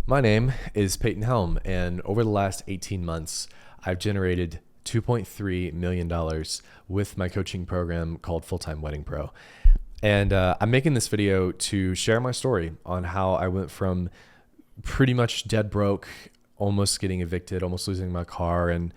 My name is Peyton Helm, and over the last 18 months, I've generated $2.3 million with my coaching program called Full-Time Wedding Pro. And I'm making this video to share my story on how I went from pretty much dead broke, almost getting evicted, almost losing my car and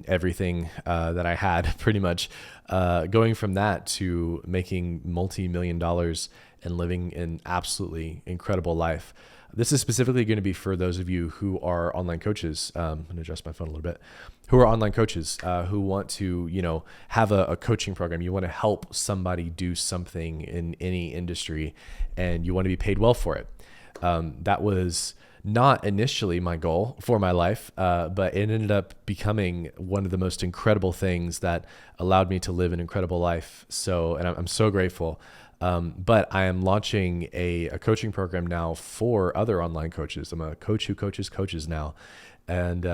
everything that I had, pretty much going from that to making multi-million dollars and living an absolutely incredible life. This is specifically going to be for those of you who are online coaches. I'm going to adjust my phone a little bit. Who are online coaches who want to, have a coaching program. You want to help somebody do something in any industry, and you want to be paid well for it. That was not initially my goal for my life, but it ended up becoming one of the most incredible things that allowed me to live an incredible life. And I'm so grateful. But I am launching a coaching program now for other online coaches. I'm a coach who coaches coaches now. And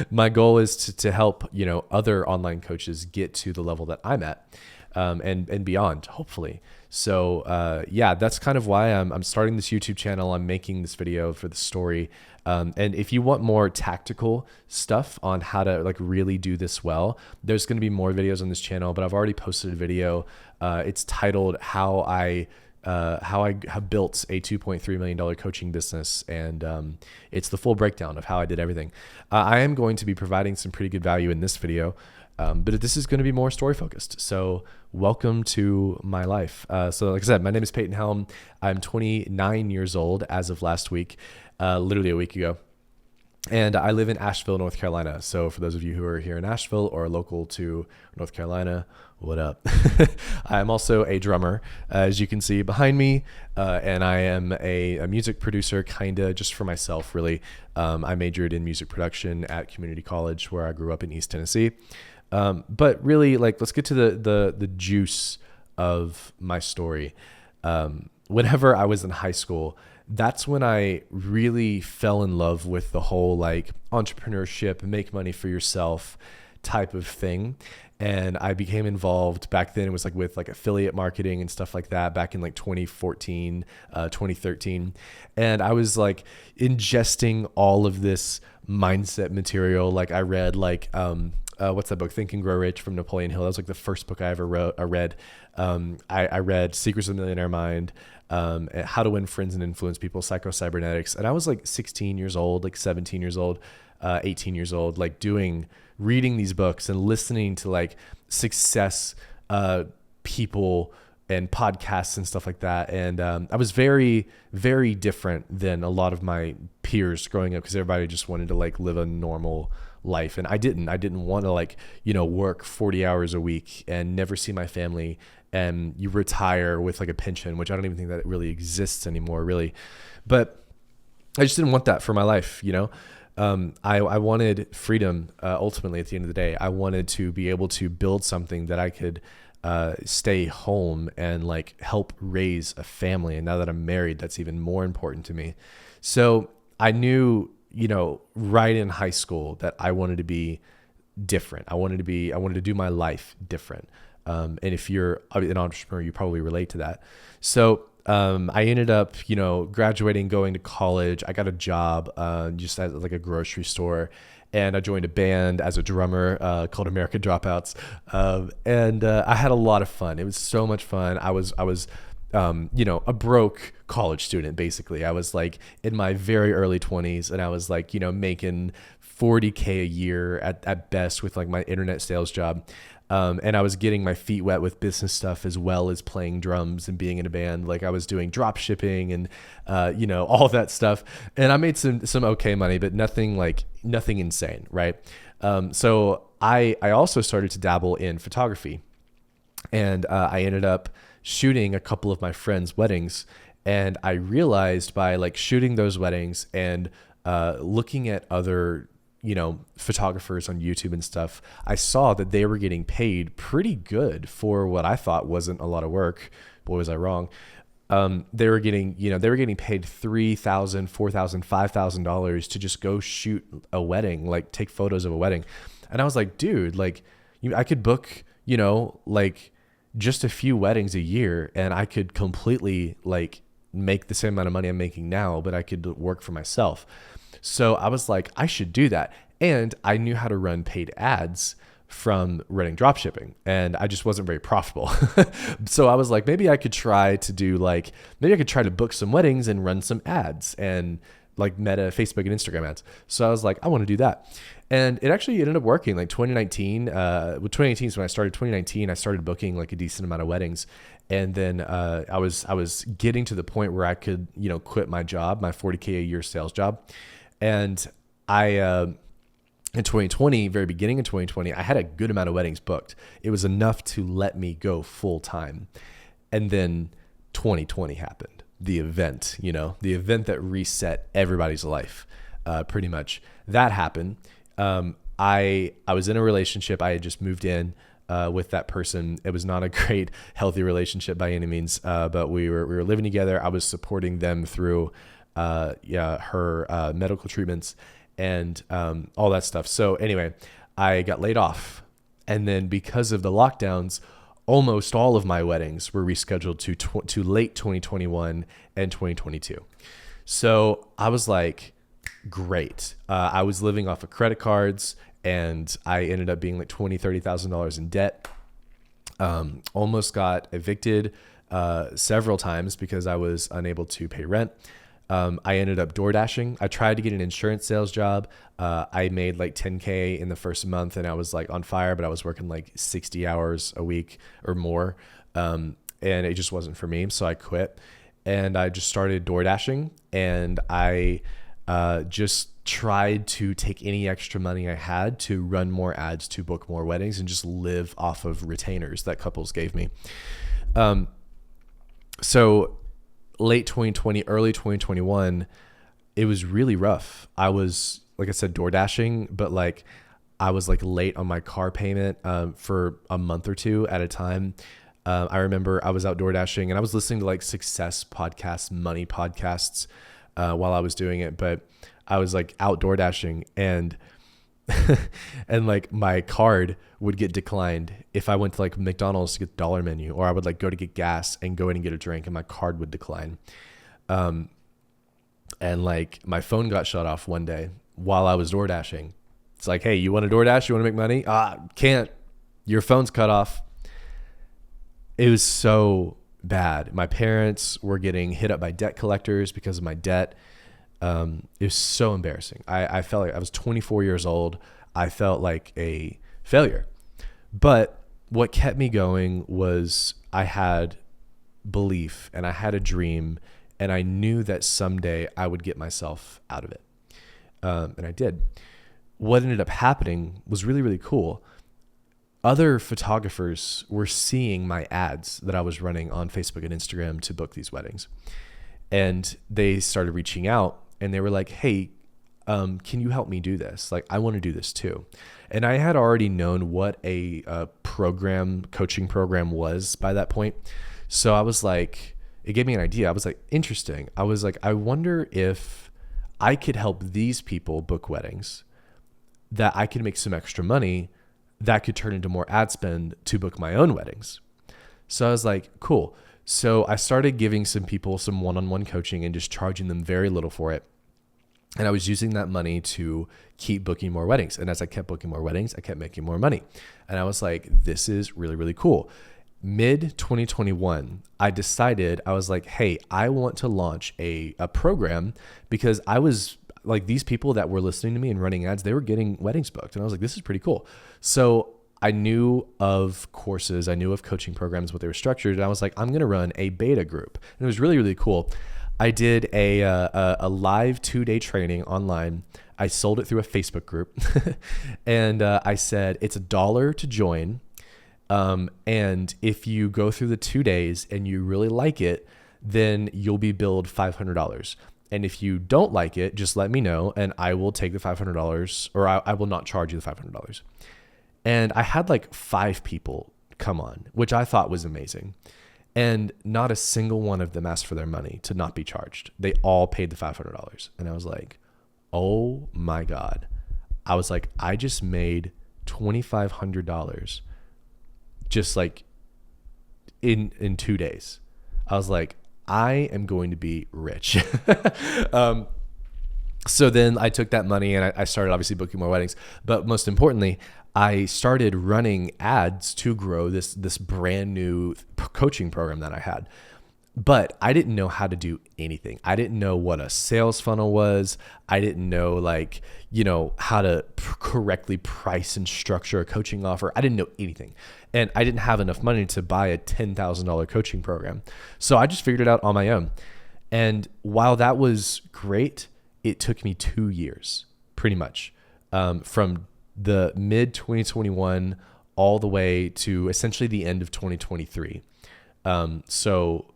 my goal is to help, other online coaches get to the level that I'm at, and beyond, hopefully. So that's kind of why I'm starting this YouTube channel. I'm making this video for the story. And if you want more tactical stuff on how to really do this well, there's going to be more videos on this channel, but I've already posted a video. It's titled how I have built a $2.3 million coaching business. And it's the full breakdown of how I did everything. I am going to be providing some pretty good value in this video. But this is going to be more story focused. So welcome to my life. So like I said, my name is Peyton Helm. I'm 29 years old as of last week, literally a week ago. And I live in Asheville, North Carolina. So for those of you who are here in Asheville or local to North Carolina, what up? I'm also a drummer, as you can see behind me. And I am a music producer, kind of just for myself, really. I majored in music production at community college where I grew up in East Tennessee. But really, let's get to the juice of my story. Whenever I was in high school, that's when I really fell in love with the whole entrepreneurship, make money for yourself type of thing. And I became involved back then. It was with affiliate marketing and stuff like that back in 2014, 2013. And I was ingesting all of this mindset material. I read what's that book? Think and Grow Rich from Napoleon Hill. That was the first book I ever read. I read Secrets of the Millionaire Mind, How to Win Friends and Influence People, Psycho-Cybernetics. And I was 16 years old, 17 years old, 18 years old, reading these books and listening to success people and podcasts and stuff like that. And I was very, very different than a lot of my peers growing up because everybody just wanted to live a normal life. And I didn't want to work 40 hours a week and never see my family, and you retire with a pension, which I don't even think that really exists anymore, really. But I just didn't want that for my life. I wanted freedom. Ultimately, at the end of the day, I wanted to be able to build something that I could stay home and help raise a family. And now that I'm married, that's even more important to me. So I knew, right in high school that I wanted to be different. I wanted to do my life different. And if you're an entrepreneur, you probably relate to that. So I ended up, graduating, going to college. I got a job just at a grocery store, and I joined a band as a drummer called American Dropouts. And I had a lot of fun. It was so much fun. I was a broke college student, basically. I was in my very early 20s, and I was making $40K a year at best with my internet sales job. And I was getting my feet wet with business stuff as well as playing drums and being in a band. I was doing drop shipping and, all that stuff. And I made some okay money, but nothing insane. Right. So I also started to dabble in photography, and I ended up shooting a couple of my friends' weddings. And I realized by shooting those weddings and looking at other photographers on YouTube and stuff, I saw that they were getting paid pretty good for what I thought wasn't a lot of work. Boy, was I wrong. They were getting paid $3,000, $4,000, $5,000 to just go shoot a wedding, take photos of a wedding. And I was like, dude, I could book, just a few weddings a year, and I could completely make the same amount of money I'm making now, but I could work for myself. So I was like, I should do that. And I knew how to run paid ads from running drop shipping, and I just wasn't very profitable. So I was like, maybe I could try to book some weddings and run some ads and like Meta, Facebook, and Instagram ads. So I was like, I want to do that. And it actually ended up working. Like 2019, with 2018 is when I started. 2019, I started booking like a decent amount of weddings. And then I was getting to the point where I could, quit my job, my 40K a year sales job. And in 2020, very beginning of 2020, I had a good amount of weddings booked. It was enough to let me go full time. And then 2020 happened, the event that reset everybody's life, pretty much. That happened. I was in a relationship. I had just moved in with that person. It was not a great, healthy relationship by any means, but we were living together. I was supporting them through her medical treatments and all that stuff. So anyway, I got laid off. And then because of the lockdowns, almost all of my weddings were rescheduled to late 2021 and 2022. So I was like, great. I was living off of credit cards, and I ended up being like $20,000, $30,000 in debt. Almost got evicted several times because I was unable to pay rent. I ended up door dashing. I tried to get an insurance sales job. I made like 10K in the first month, and I was like on fire, but I was working like 60 hours a week or more. And it just wasn't for me. So I quit, and I just started door dashing, and I just tried to take any extra money I had to run more ads, to book more weddings, and just live off of retainers that couples gave me. So late 2020, early 2021, it was really rough. I was, like I said, door dashing, but like I was like late on my car payment for a month or two at a time. I remember I was out door dashing, and I was listening to like success podcasts, money podcasts while I was doing it, but I was like out door dashing, and and like my card would get declined if I went to like McDonald's to get the dollar menu, or I would like go to get gas and go in and get a drink, and my card would decline. And like my phone got shut off one day while I was door dashing. It's like, hey, you want to door dash? You want to make money? Can't. Your phone's cut off. It was so bad. My parents were getting hit up by debt collectors because of my debt. It was so embarrassing. I felt like I was 24 years old. I felt like a failure. But what kept me going was I had belief, and I had a dream, and I knew that someday I would get myself out of it. And I did. What ended up happening was really, really cool. Other photographers were seeing my ads that I was running on Facebook and Instagram to book these weddings. And they started reaching out, and they were like, hey, can you help me do this? Like, I want to do this too. And I had already known what a coaching program was by that point. So I was like, it gave me an idea. I was like, interesting. I was like, I wonder if I could help these people book weddings, that I could make some extra money that could turn into more ad spend to book my own weddings. So I was like, cool. So I started giving some people some one-on-one coaching and just charging them very little for it. And I was using that money to keep booking more weddings. And as I kept booking more weddings, I kept making more money. And I was like, this is really, really cool. Mid 2021, I decided, I was like, hey, I want to launch a program, because I was like, these people that were listening to me and running ads, they were getting weddings booked. And I was like, this is pretty cool. So I knew of courses, I knew of coaching programs, what they were structured. And I was like, I'm going to run a beta group. And it was really, really cool. I did a live 2-day training online. I sold it through a Facebook group. And I said, it's $1 to join. And if you go through the 2 days and you really like it, then you'll be billed $500. And if you don't like it, just let me know, and I will take the $500, or I will not charge you the $500. And I had like 5 people come on, which I thought was amazing. And not a single one of them asked for their money to not be charged. They all paid the $500. And I was like, oh my God. I was like, I just made $2,500 just like in 2 days. I was like, I am going to be rich. So then I took that money and I started obviously booking more weddings, but most importantly, I started running ads to grow this brand new coaching program that I had. But I didn't know how to do anything. I didn't know what a sales funnel was. I didn't know how to correctly price and structure a coaching offer. I didn't know anything. And I didn't have enough money to buy a $10,000 coaching program. So I just figured it out on my own. And while that was great, it took me 2 years, pretty much, from the mid 2021 all the way to essentially the end of 2023. So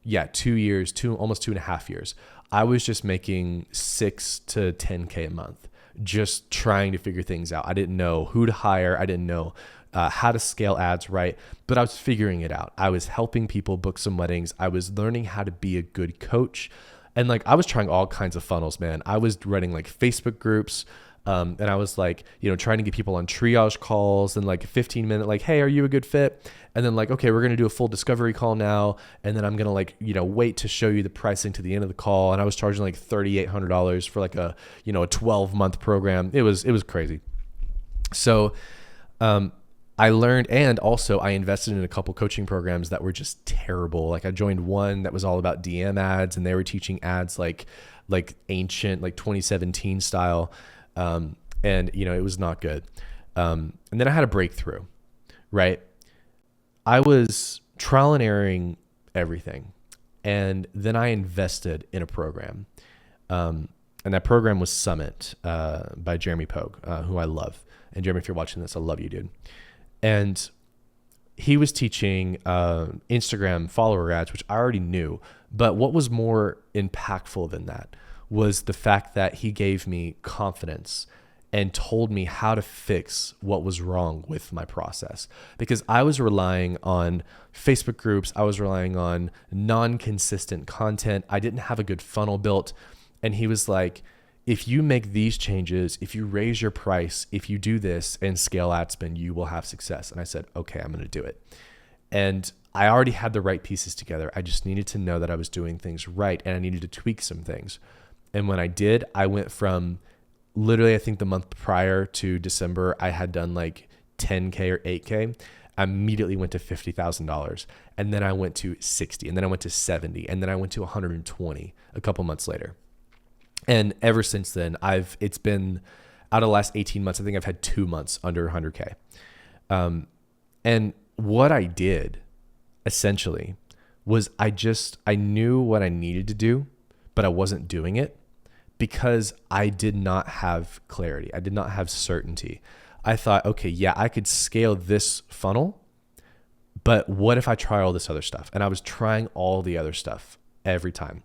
yeah, 2 years, almost 2.5 years. I was just making 6 to 10K a month, just trying to figure things out. I didn't know who to hire. I didn't know how to scale ads right, but I was figuring it out. I was helping people book some weddings. I was learning how to be a good coach. And I was trying all kinds of funnels, man. I was running Facebook groups. And I was trying to get people on triage calls and 15-minute, hey, are you a good fit? And then okay, we're going to do a full discovery call now. And then I'm going to wait to show you the pricing to the end of the call. And I was charging $3,800 for a 12-month program. It was crazy. So, I learned, and also I invested in a couple coaching programs that were just terrible. I joined one that was all about DM ads, and they were teaching ads like ancient, 2017 style. And it was not good. And then I had a breakthrough, right? I was trial and erroring everything. And then I invested in a program. And that program was Summit, by Jeremy Pogue, who I love. And Jeremy, if you're watching this, I love you, dude. And he was teaching, Instagram follower ads, which I already knew. But what was more impactful than that was the fact that he gave me confidence and told me how to fix what was wrong with my process. Because I was relying on Facebook groups. I was relying on non-consistent content. I didn't have a good funnel built. And he was like, if you make these changes, if you raise your price, if you do this and scale ad spend, you will have success. And I said, okay, I'm going to do it. And I already had the right pieces together. I just needed to know that I was doing things right, and I needed to tweak some things. And when I did, I went from literally, I think the month prior to December, I had done 10K or 8K. I immediately went to $50,000. And then I went to 60, and then I went to 70, and then I went to 120 a couple months later. And ever since then, it's been out of the last 18 months, I think I've had 2 months under 100K. And what I did essentially was I knew what I needed to do, but I wasn't doing it because I did not have clarity. I did not have certainty. I thought, okay, yeah, I could scale this funnel, but what if I try all this other stuff? And I was trying all the other stuff every time.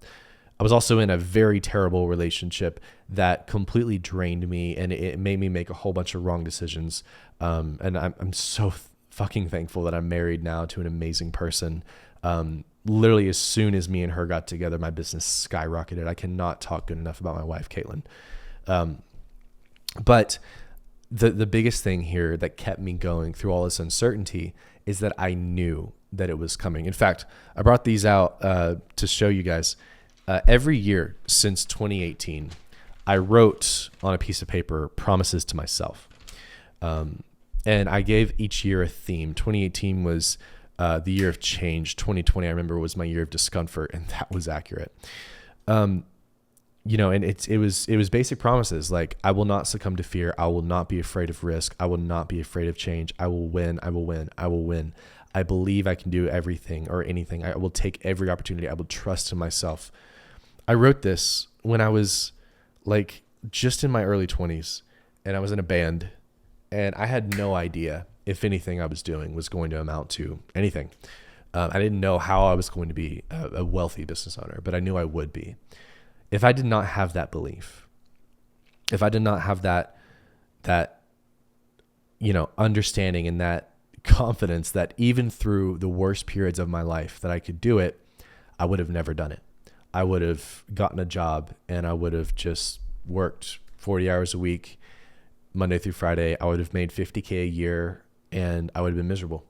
I was also in a very terrible relationship that completely drained me, and it made me make a whole bunch of wrong decisions. And I'm so fucking thankful that I'm married now to an amazing person. Literally, as soon as me and her got together, my business skyrocketed. I cannot talk good enough about my wife, Caitlin. But the biggest thing here that kept me going through all this uncertainty is that I knew that it was coming. In fact, I brought these out to show you guys. Every year since 2018, I wrote on a piece of paper promises to myself. And I gave each year a theme. 2018 was the year of change. 2020, I remember, was my year of discomfort, and that was accurate. And it was basic promises like, I will not succumb to fear. I will not be afraid of risk. I will not be afraid of change. I will win. I will win. I will win. I believe I can do everything or anything. I will take every opportunity. I will trust in myself. I wrote this when I was just in my early 20s, and I was in a band, and I had no idea if anything I was doing was going to amount to anything. I didn't know how I was going to be a wealthy business owner, but I knew I would be. If I did not have that belief, if I did not have that understanding and that confidence that even through the worst periods of my life that I could do it, I would have never done it. I would have gotten a job and I would have just worked 40 hours a week, Monday through Friday. I would have made $50K a year and I would have been miserable.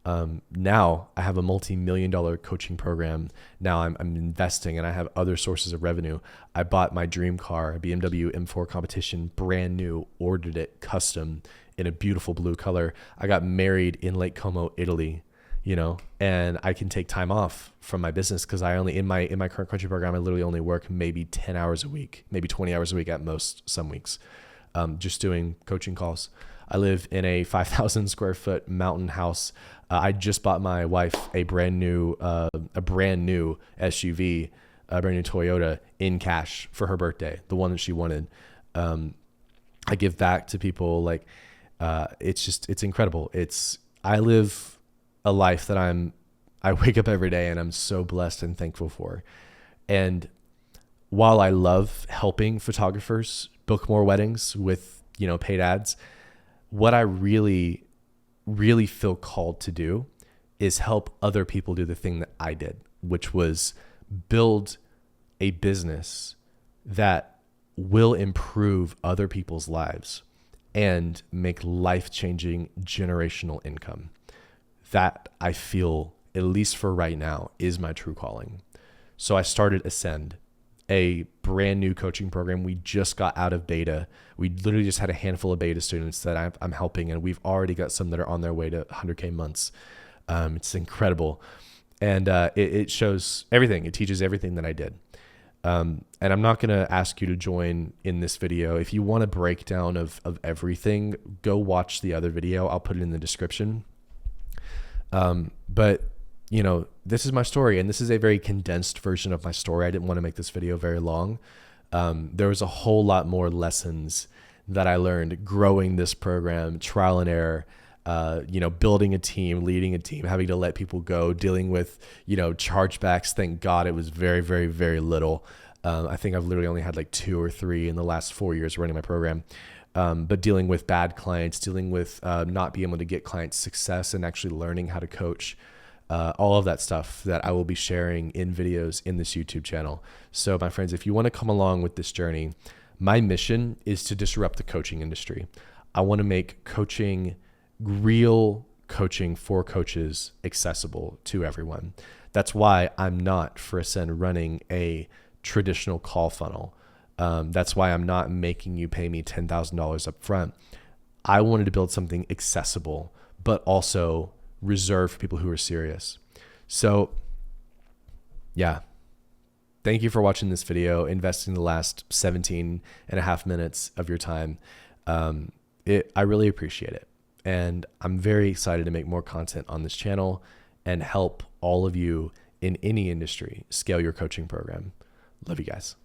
Now I have a multi-million-dollar coaching program. Now I'm investing and I have other sources of revenue. I bought my dream car, a BMW M4 Competition, brand new, ordered it custom in a beautiful blue color. I got married in Lake Como, Italy, and I can take time off from my business because I only, in my current coaching program, I literally only work maybe 10 hours a week, maybe 20 hours a week at most, some weeks, just doing coaching calls. I live in a 5,000 square foot mountain house. I just bought my wife a brand new SUV, a brand new Toyota in cash for her birthday, the one that she wanted. I give back to people. It's incredible. I live a life that I wake up every day and I'm so blessed and thankful for. And while I love helping photographers book more weddings with, paid ads, what I really, really feel called to do is help other people do the thing that I did, which was build a business that will improve other people's lives and make life-changing generational income. That I feel, at least for right now, is my true calling. So I started Ascend, a brand new coaching program. We just got out of beta. We literally just had a handful of beta students that I'm helping, and we've already got some that are on their way to 100K months. It's incredible. And it shows everything. It teaches everything that I did. And I'm not going to ask you to join in this video. If you want a breakdown of everything, go watch the other video. I'll put it in the description. But this is my story, and this is a very condensed version of my story. I didn't want to make this video very long. There was a whole lot more lessons that I learned growing this program, trial and error, building a team, leading a team, having to let people go, dealing with, chargebacks. Thank God it was very, very, very little. I think I've literally only had like 2 or 3 in the last 4 years running my program. But dealing with bad clients, dealing with not being able to get clients success and actually learning how to coach, all of that stuff that I will be sharing in videos in this YouTube channel. So my friends, if you want to come along with this journey, my mission is to disrupt the coaching industry. I want to make coaching, real coaching for coaches, accessible to everyone. That's why I'm not, for Ascend, running a traditional call funnel. That's why I'm not making you pay me $10,000 up front. I wanted to build something accessible, but also reserved for people who are serious. So yeah, thank you for watching this video, investing the last 17 and a half minutes of your time. I really appreciate it. And I'm very excited to make more content on this channel and help all of you in any industry scale your coaching program. Love you guys.